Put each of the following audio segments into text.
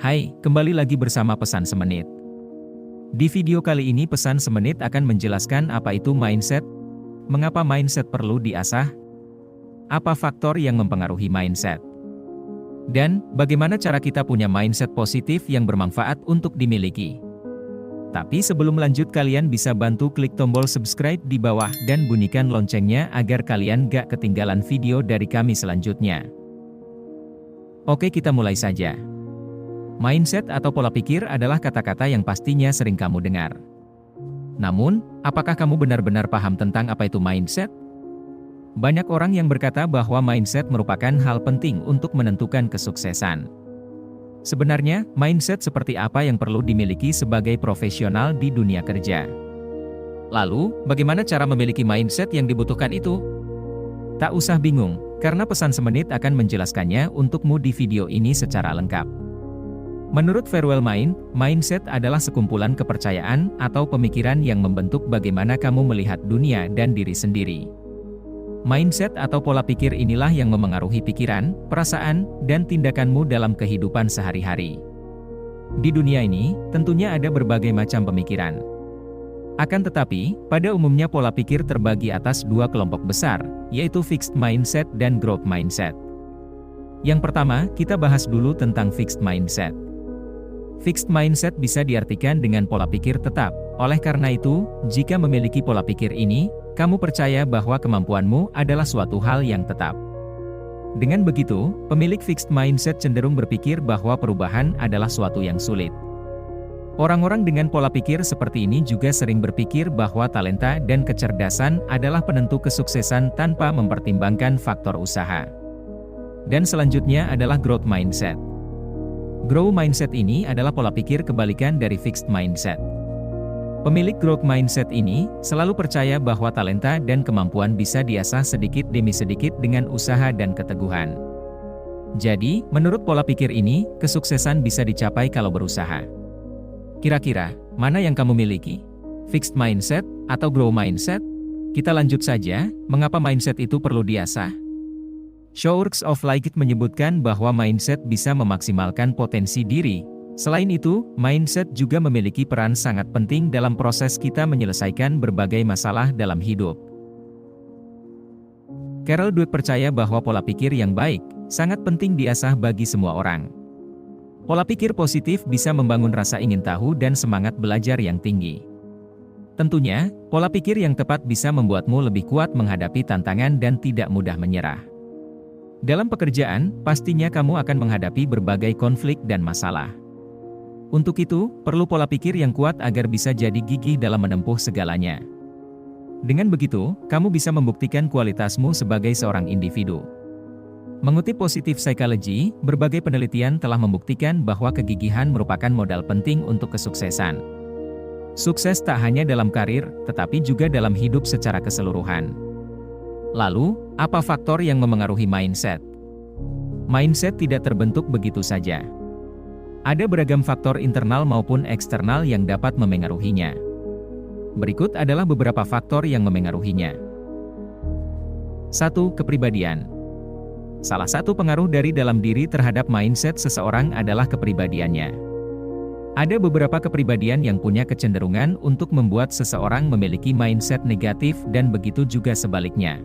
Hai, kembali lagi bersama Pesan Semenit. Di video kali ini Pesan Semenit akan menjelaskan apa itu mindset, mengapa mindset perlu diasah, apa faktor yang mempengaruhi mindset, dan bagaimana cara kita punya mindset positif yang bermanfaat untuk dimiliki. Tapi sebelum lanjut kalian bisa bantu klik tombol subscribe di bawah dan bunyikan loncengnya agar kalian gak ketinggalan video dari kami selanjutnya. Oke, kita mulai saja. Mindset atau pola pikir adalah kata-kata yang pastinya sering kamu dengar. Namun, apakah kamu benar-benar paham tentang apa itu mindset? Banyak orang yang berkata bahwa mindset merupakan hal penting untuk menentukan kesuksesan. Sebenarnya, mindset seperti apa yang perlu dimiliki sebagai profesional di dunia kerja? Lalu, bagaimana cara memiliki mindset yang dibutuhkan itu? Tak usah bingung, karena Pesan Semenit akan menjelaskannya untukmu di video ini secara lengkap. Menurut Farewell Mind, mindset adalah sekumpulan kepercayaan atau pemikiran yang membentuk bagaimana kamu melihat dunia dan diri sendiri. Mindset atau pola pikir inilah yang memengaruhi pikiran, perasaan, dan tindakanmu dalam kehidupan sehari-hari. Di dunia ini, tentunya ada berbagai macam pemikiran. Akan tetapi, pada umumnya pola pikir terbagi atas dua kelompok besar, yaitu fixed mindset dan growth mindset. Yang pertama, kita bahas dulu tentang fixed mindset. Fixed mindset bisa diartikan dengan pola pikir tetap. Oleh karena itu, jika memiliki pola pikir ini, kamu percaya bahwa kemampuanmu adalah suatu hal yang tetap. Dengan begitu, pemilik fixed mindset cenderung berpikir bahwa perubahan adalah suatu yang sulit. Orang-orang dengan pola pikir seperti ini juga sering berpikir bahwa talenta dan kecerdasan adalah penentu kesuksesan tanpa mempertimbangkan faktor usaha. Dan selanjutnya adalah growth mindset. Growth mindset ini adalah pola pikir kebalikan dari fixed mindset. Pemilik growth mindset ini selalu percaya bahwa talenta dan kemampuan bisa diasah sedikit demi sedikit dengan usaha dan keteguhan. Jadi, menurut pola pikir ini, kesuksesan bisa dicapai kalau berusaha. Kira-kira, mana yang kamu miliki? Fixed mindset atau growth mindset? Kita lanjut saja, mengapa mindset itu perlu diasah? Showworks of Light menyebutkan bahwa mindset bisa memaksimalkan potensi diri. Selain itu, mindset juga memiliki peran sangat penting dalam proses kita menyelesaikan berbagai masalah dalam hidup. Carol Dweck percaya bahwa pola pikir yang baik sangat penting diasah bagi semua orang. Pola pikir positif bisa membangun rasa ingin tahu dan semangat belajar yang tinggi. Tentunya, pola pikir yang tepat bisa membuatmu lebih kuat menghadapi tantangan dan tidak mudah menyerah. Dalam pekerjaan, pastinya kamu akan menghadapi berbagai konflik dan masalah. Untuk itu, perlu pola pikir yang kuat agar bisa jadi gigih dalam menempuh segalanya. Dengan begitu, kamu bisa membuktikan kualitasmu sebagai seorang individu. Mengutip Positive Psychology, berbagai penelitian telah membuktikan bahwa kegigihan merupakan modal penting untuk kesuksesan. Sukses tak hanya dalam karir, tetapi juga dalam hidup secara keseluruhan. Lalu, apa faktor yang memengaruhi mindset? Mindset tidak terbentuk begitu saja. Ada beragam faktor internal maupun eksternal yang dapat memengaruhinya. Berikut adalah beberapa faktor yang memengaruhinya. 1. Kepribadian. Salah satu pengaruh dari dalam diri terhadap mindset seseorang adalah kepribadiannya. Ada beberapa kepribadian yang punya kecenderungan untuk membuat seseorang memiliki mindset negatif dan begitu juga sebaliknya.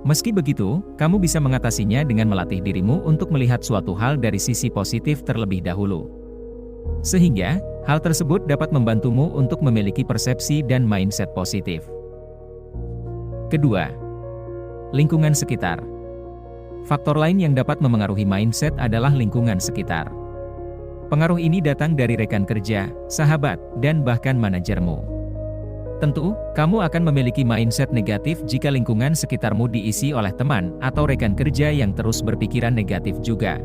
Meski begitu, kamu bisa mengatasinya dengan melatih dirimu untuk melihat suatu hal dari sisi positif terlebih dahulu. Sehingga, hal tersebut dapat membantumu untuk memiliki persepsi dan mindset positif. Kedua, lingkungan sekitar. Faktor lain yang dapat memengaruhi mindset adalah lingkungan sekitar. Pengaruh ini datang dari rekan kerja, sahabat, dan bahkan manajermu. Tentu, kamu akan memiliki mindset negatif jika lingkungan sekitarmu diisi oleh teman atau rekan kerja yang terus berpikiran negatif juga.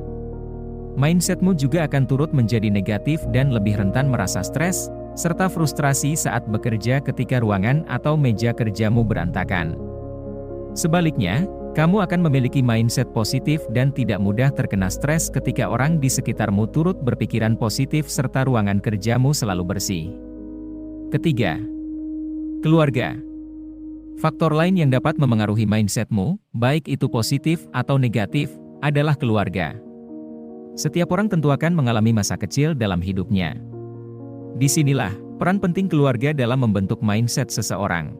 Mindsetmu juga akan turut menjadi negatif dan lebih rentan merasa stres, serta frustrasi saat bekerja ketika ruangan atau meja kerjamu berantakan. Sebaliknya, kamu akan memiliki mindset positif dan tidak mudah terkena stres ketika orang di sekitarmu turut berpikiran positif serta ruangan kerjamu selalu bersih. Ketiga, keluarga. Faktor lain yang dapat memengaruhi mindsetmu, baik itu positif atau negatif, adalah keluarga. Setiap orang tentu akan mengalami masa kecil dalam hidupnya. Disinilah peran penting keluarga dalam membentuk mindset seseorang.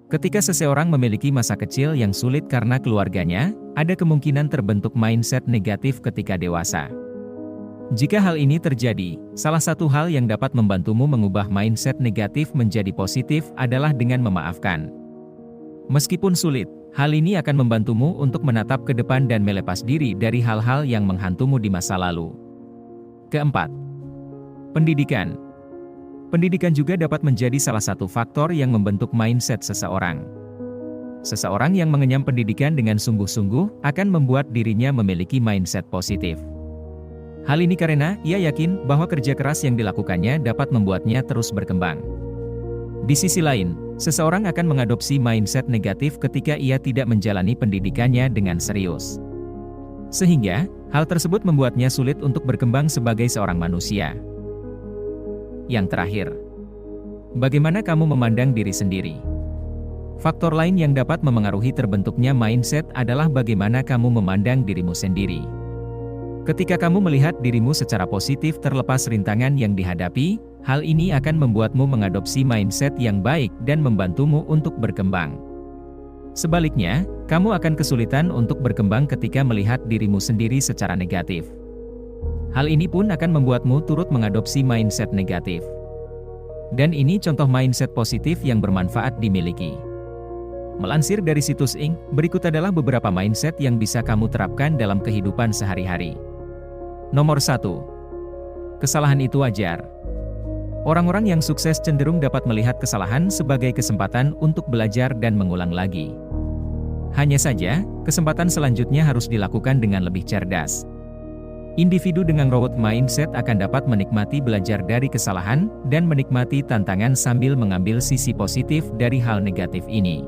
Ketika seseorang memiliki masa kecil yang sulit karena keluarganya, ada kemungkinan terbentuk mindset negatif ketika dewasa. Jika hal ini terjadi, salah satu hal yang dapat membantumu mengubah mindset negatif menjadi positif adalah dengan memaafkan. Meskipun sulit, hal ini akan membantumu untuk menatap ke depan dan melepas diri dari hal-hal yang menghantumu di masa lalu. Keempat, pendidikan. Pendidikan juga dapat menjadi salah satu faktor yang membentuk mindset seseorang. Seseorang yang mengenyam pendidikan dengan sungguh-sungguh akan membuat dirinya memiliki mindset positif. Hal ini karena ia yakin bahwa kerja keras yang dilakukannya dapat membuatnya terus berkembang. Di sisi lain, seseorang akan mengadopsi mindset negatif ketika ia tidak menjalani pendidikannya dengan serius. Sehingga, hal tersebut membuatnya sulit untuk berkembang sebagai seorang manusia. Yang terakhir, bagaimana kamu memandang diri sendiri? Faktor lain yang dapat memengaruhi terbentuknya mindset adalah bagaimana kamu memandang dirimu sendiri. Ketika kamu melihat dirimu secara positif terlepas rintangan yang dihadapi, hal ini akan membuatmu mengadopsi mindset yang baik dan membantumu untuk berkembang. Sebaliknya, kamu akan kesulitan untuk berkembang ketika melihat dirimu sendiri secara negatif. Hal ini pun akan membuatmu turut mengadopsi mindset negatif. Dan ini contoh mindset positif yang bermanfaat dimiliki. Melansir dari situs Inc., berikut adalah beberapa mindset yang bisa kamu terapkan dalam kehidupan sehari-hari. Nomor 1. Kesalahan itu wajar. Orang-orang yang sukses cenderung dapat melihat kesalahan sebagai kesempatan untuk belajar dan mengulang lagi. Hanya saja, kesempatan selanjutnya harus dilakukan dengan lebih cerdas. Individu dengan growth mindset akan dapat menikmati belajar dari kesalahan dan menikmati tantangan sambil mengambil sisi positif dari hal negatif ini.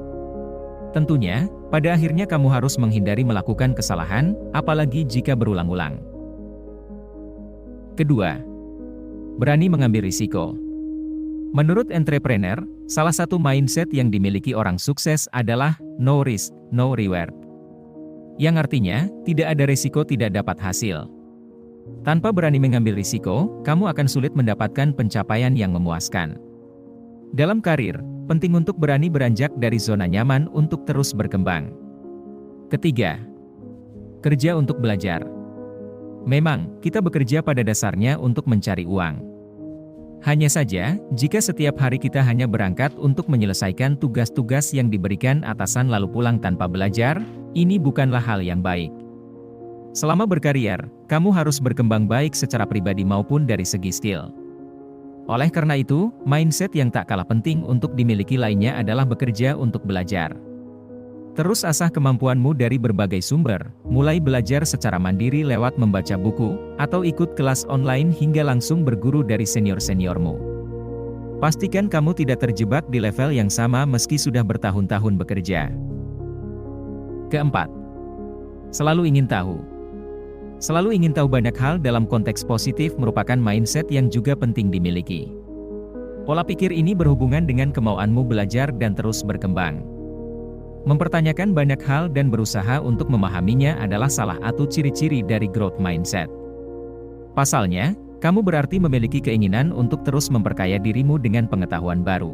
Tentunya, pada akhirnya kamu harus menghindari melakukan kesalahan, apalagi jika berulang-ulang. Kedua, berani mengambil risiko. Menurut entrepreneur, salah satu mindset yang dimiliki orang sukses adalah no risk, no reward. Yang artinya, tidak ada risiko tidak dapat hasil. Tanpa berani mengambil risiko, kamu akan sulit mendapatkan pencapaian yang memuaskan. Dalam karir, penting untuk berani beranjak dari zona nyaman untuk terus berkembang. Ketiga, kerja untuk belajar. Memang, kita bekerja pada dasarnya untuk mencari uang. Hanya saja, jika setiap hari kita hanya berangkat untuk menyelesaikan tugas-tugas yang diberikan atasan lalu pulang tanpa belajar, ini bukanlah hal yang baik. Selama berkarier, kamu harus berkembang baik secara pribadi maupun dari segi skill. Oleh karena itu, mindset yang tak kalah penting untuk dimiliki lainnya adalah bekerja untuk belajar. Terus asah kemampuanmu dari berbagai sumber, mulai belajar secara mandiri lewat membaca buku, atau ikut kelas online hingga langsung berguru dari senior-seniormu. Pastikan kamu tidak terjebak di level yang sama meski sudah bertahun-tahun bekerja. Keempat, selalu ingin tahu. Selalu ingin tahu banyak hal dalam konteks positif merupakan mindset yang juga penting dimiliki. Pola pikir ini berhubungan dengan kemauanmu belajar dan terus berkembang. Mempertanyakan banyak hal dan berusaha untuk memahaminya adalah salah satu ciri-ciri dari growth mindset. Pasalnya, kamu berarti memiliki keinginan untuk terus memperkaya dirimu dengan pengetahuan baru.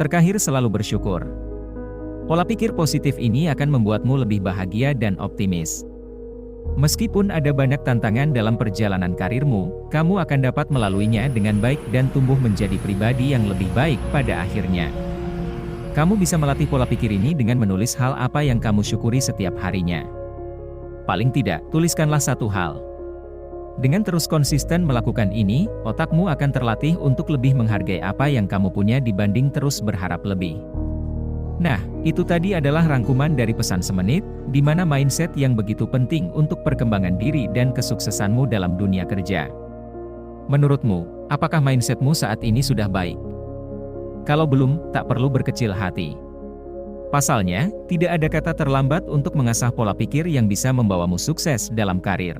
Terakhir, selalu bersyukur. Pola pikir positif ini akan membuatmu lebih bahagia dan optimis. Meskipun ada banyak tantangan dalam perjalanan karirmu, kamu akan dapat melaluinya dengan baik dan tumbuh menjadi pribadi yang lebih baik pada akhirnya. Kamu bisa melatih pola pikir ini dengan menulis hal apa yang kamu syukuri setiap harinya. Paling tidak, tuliskanlah satu hal. Dengan terus konsisten melakukan ini, otakmu akan terlatih untuk lebih menghargai apa yang kamu punya dibanding terus berharap lebih. Nah, itu tadi adalah rangkuman dari pesan semenit, di mana mindset yang begitu penting untuk perkembangan diri dan kesuksesanmu dalam dunia kerja. Menurutmu, apakah mindsetmu saat ini sudah baik? Kalau belum, tak perlu berkecil hati. Pasalnya, tidak ada kata terlambat untuk mengasah pola pikir yang bisa membawamu sukses dalam karir.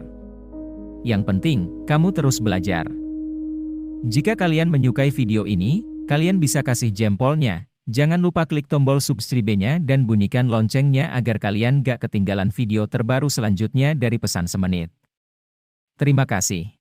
Yang penting, kamu terus belajar. Jika kalian menyukai video ini, kalian bisa kasih jempolnya. Jangan lupa klik tombol subscribe-nya dan bunyikan loncengnya agar kalian gak ketinggalan video terbaru selanjutnya dari Pesan Semenit. Terima kasih.